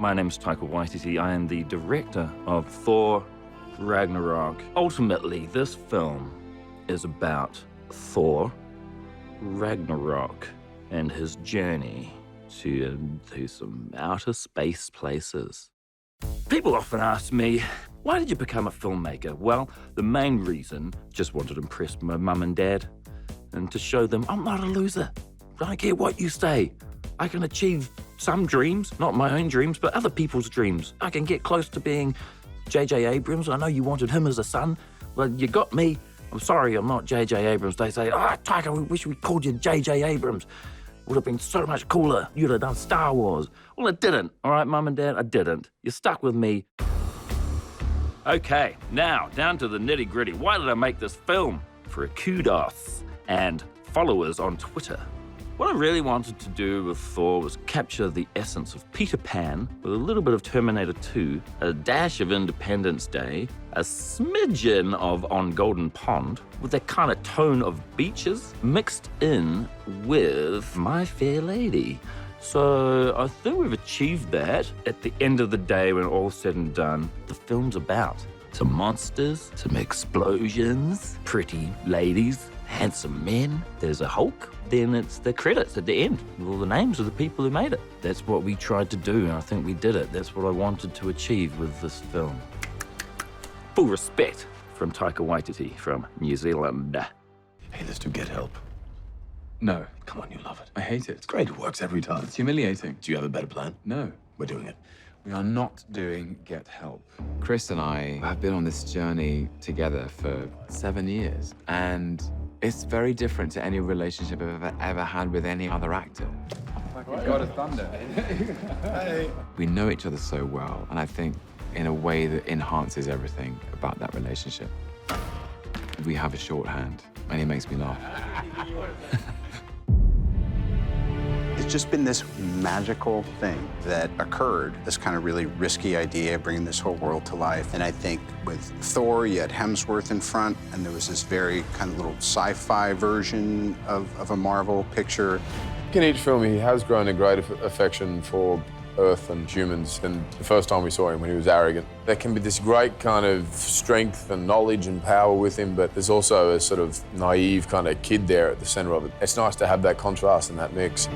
My name's Taika Waititi. I am the director of Thor Ragnarok. Ultimately, this film is about Thor Ragnarok and his journey to some outer space places. People often ask me, why did you become a filmmaker? Well, the main reason, just wanted to impress my mum and dad and to show them I'm not a loser. I don't care what you say. I can achieve some dreams, not my own dreams, but other people's dreams. I can get close to being J.J. Abrams. I know you wanted him as a son. Well, you got me. I'm sorry I'm not J.J. Abrams. They say, Taika, we wish we called you J.J. Abrams. Would have been so much cooler. You'd have done Star Wars. Well, it didn't. All right, Mum and Dad, I didn't. You're stuck with me. Okay, now, down to the nitty-gritty. Why did I make this film? For kudos and followers on Twitter. What I really wanted to do with Thor was capture the essence of Peter Pan with a little bit of Terminator 2, a dash of Independence Day, a smidgen of On Golden Pond, with that kind of tone of beaches mixed in with My Fair Lady. So I think we've achieved that. At the end of the day, when all's said and done, the film's about some monsters, some explosions, pretty ladies, handsome men, there's a Hulk, then it's the credits at the end with all the names of the people who made it. That's what we tried to do, and I think we did it. That's what I wanted to achieve with this film. Full respect from Taika Waititi from New Zealand. Hey, let's do Get Help. No. Come on, you love it. I hate it. It's great, it works every time. It's humiliating. Do you have a better plan? No. We're doing it. We are not doing Get Help. Chris and I have been on this journey together for 7 years, and it's very different to any relationship I've ever had with any other actor. God of Thunder. We know each other so well, and I think in a way that enhances everything about that relationship. We have a shorthand, and he makes me laugh. It's just been this magical thing that occurred, this kind of really risky idea of bringing this whole world to life. And I think with Thor, you had Hemsworth in front, and there was this very kind of little sci-fi version of a Marvel picture. In each film, he has grown a great affection for Earth and humans. And the first time we saw him when he was arrogant, there can be this great kind of strength and knowledge and power with him, but there's also a sort of naive kind of kid there at the center of it. It's nice to have that contrast and that mix.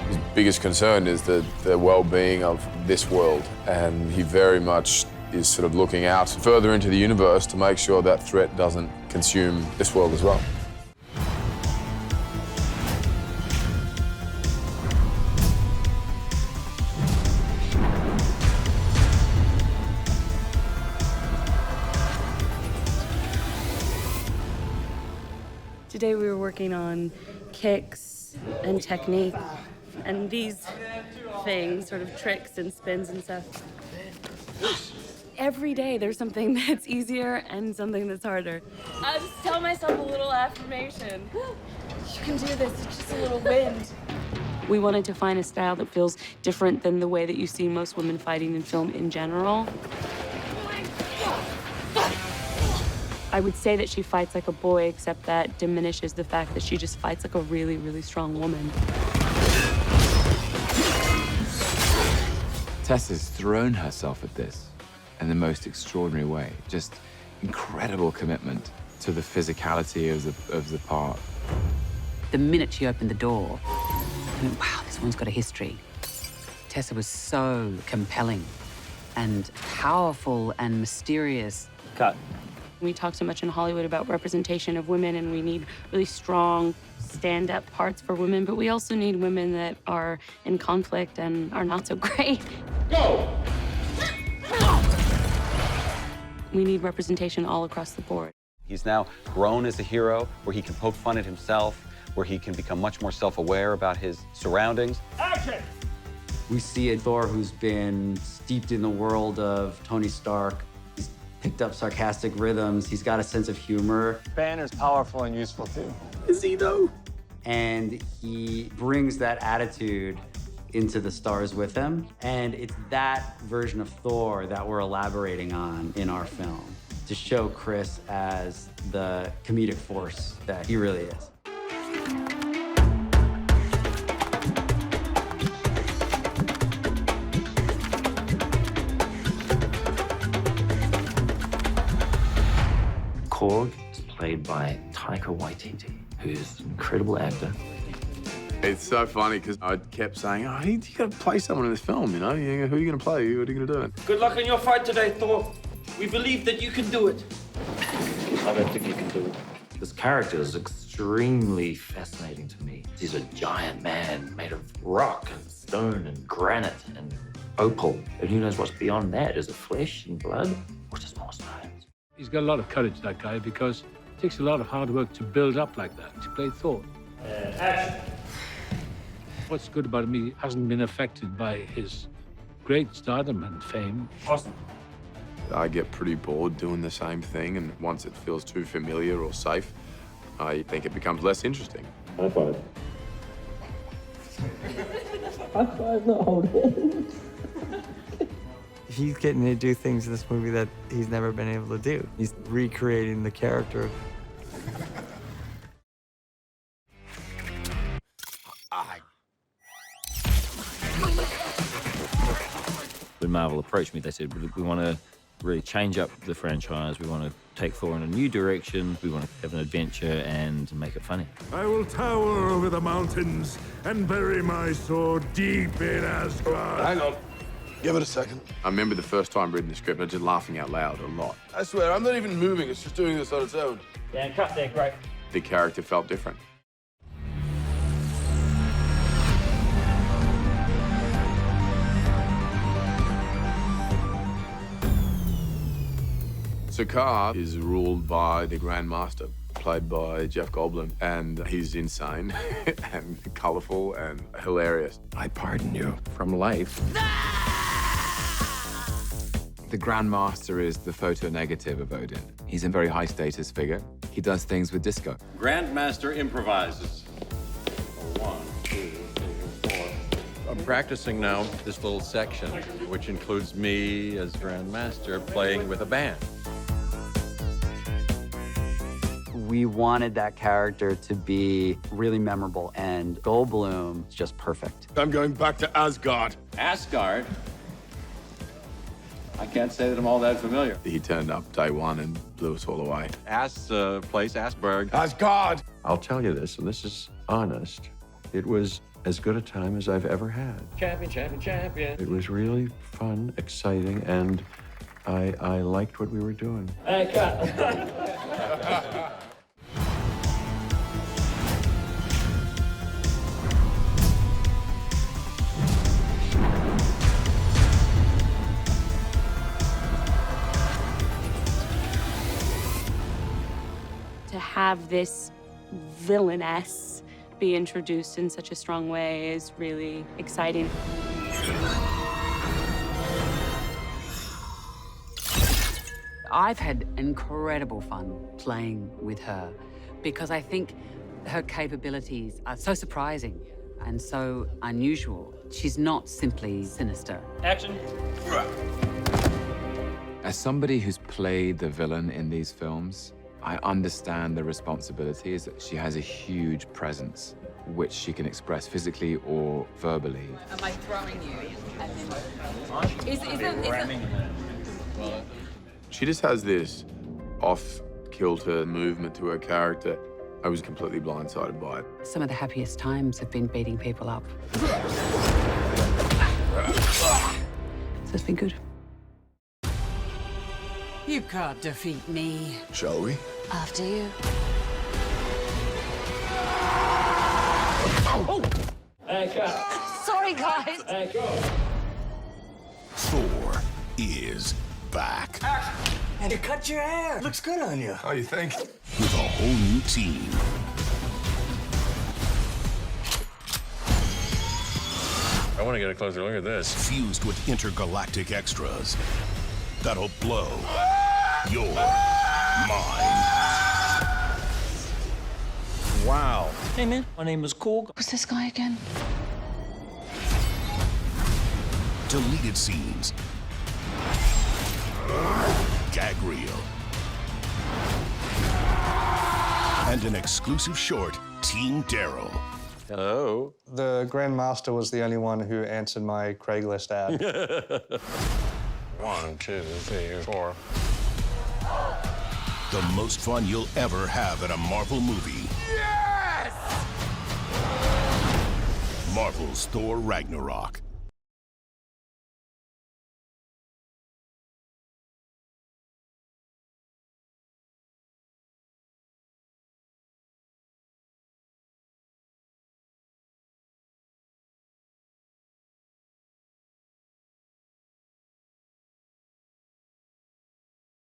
His biggest concern is the well-being of this world, and he very much is sort of looking out further into the universe to make sure that threat doesn't consume this world as well. Today we were working on kicks and technique and these things, sort of tricks and spins and stuff. Every day there's something that's easier and something that's harder. I just tell myself a little affirmation. You can do this, it's just a little wind. We wanted to find a style that feels different than the way that you see most women fighting in film in general. I would say that she fights like a boy, except that diminishes the fact that she just fights like a really, really strong woman. Tess has thrown herself at this in the most extraordinary way. Just incredible commitment to the physicality of the part. The minute she opened the door, I went, wow, this one's got a history. Tessa was so compelling and powerful and mysterious. Cut. We talk so much in Hollywood about representation of women, and we need really strong stand-up parts for women, but we also need women that are in conflict and are not so great. Go! We need representation all across the board. He's now grown as a hero, where he can poke fun at himself, where he can become much more self-aware about his surroundings. Action! We see a Thor who's been steeped in the world of Tony Stark. He's picked up sarcastic rhythms. He's got a sense of humor. Banner's powerful and useful, too. Is he, though? And he brings that attitude into the stars with him. And it's that version of Thor that we're elaborating on in our film, to show Chris as the comedic force that he really is. Korg is played by Taika Waititi, who's an incredible actor. It's so funny because I kept saying, oh, you got to play someone in this film, you know? Who are you going to play? What are you going to do? Good luck in your fight today, Thor. We believe that you can do it. I don't think you can do it. This character is extremely fascinating to me. He's a giant man made of rock and stone and granite and opal. And who knows what's beyond that? Is it flesh and blood? Or just more stones? He's got a lot of courage, that guy, because it takes a lot of hard work to build up like that, to play Thor. Action. What's good about him, he hasn't been affected by his great stardom and fame. Awesome. I get pretty bored doing the same thing, and once it feels too familiar or safe, I think it becomes less interesting. High five. High five, not hold hands. He's getting to do things in this movie that he's never been able to do. He's recreating the character. When Marvel approached me, they said, we want to really change up the franchise. We want to take Thor in a new direction. We want to have an adventure and make it funny. I will tower over the mountains and bury my sword deep in Asgard. Hang on. Give it a second. I remember the first time reading the script, I was just laughing out loud a lot. I swear, I'm not even moving. It's just doing this on its own. Yeah, cut there, great. The character felt different. SAKAAR is ruled by the Grand Master, played by Jeff Goldblum, and he's insane and colorful and hilarious. I pardon you from life. The Grand Master is the photo negative of Odin. He's a very high-status figure. He does things with disco. Grandmaster improvises. 1, 2, 3, 4. I'm practicing now this little section, which includes me as Grandmaster playing with a band. We wanted that character to be really memorable, and Goldblum is just perfect. I'm going back to Asgard. Asgard? I can't say that I'm all that familiar. He turned up day one and blew us all away. Place, Asperg. Asgard! I'll tell you this, and this is honest. It was as good a time as I've ever had. Champion, champion, champion. It was really fun, exciting, and I liked what we were doing. Hey, cut. To have this villainess be introduced in such a strong way is really exciting. I've had incredible fun playing with her because I think her capabilities are so surprising and so unusual. She's not simply sinister. Action. As somebody who's played the villain in these films, I understand the responsibility is that she has a huge presence, which she can express physically or verbally. Am I throwing you? She just has this off-kilter movement to her character. I was completely blindsided by it. Some of the happiest times have been beating people up. So it's been good. You can't defeat me. Shall we? After you. Oh! Hey, cut. Sorry, guys. Hey, go. Thor is back. And you cut your hair. Looks good on you. Oh, you think? With a whole new team. I want to get a closer look at this. Fused with intergalactic extras that'll blow your mind. Wow. Hey, man. My name is Korg. Who's this guy again? Deleted scenes. Gag reel. And an exclusive short, Team Daryl. Hello. The Grandmaster was the only one who answered my Craigslist ad. 1, 2, 3, 4. The most fun you'll ever have at a Marvel movie. Yes! Marvel's Thor Ragnarok.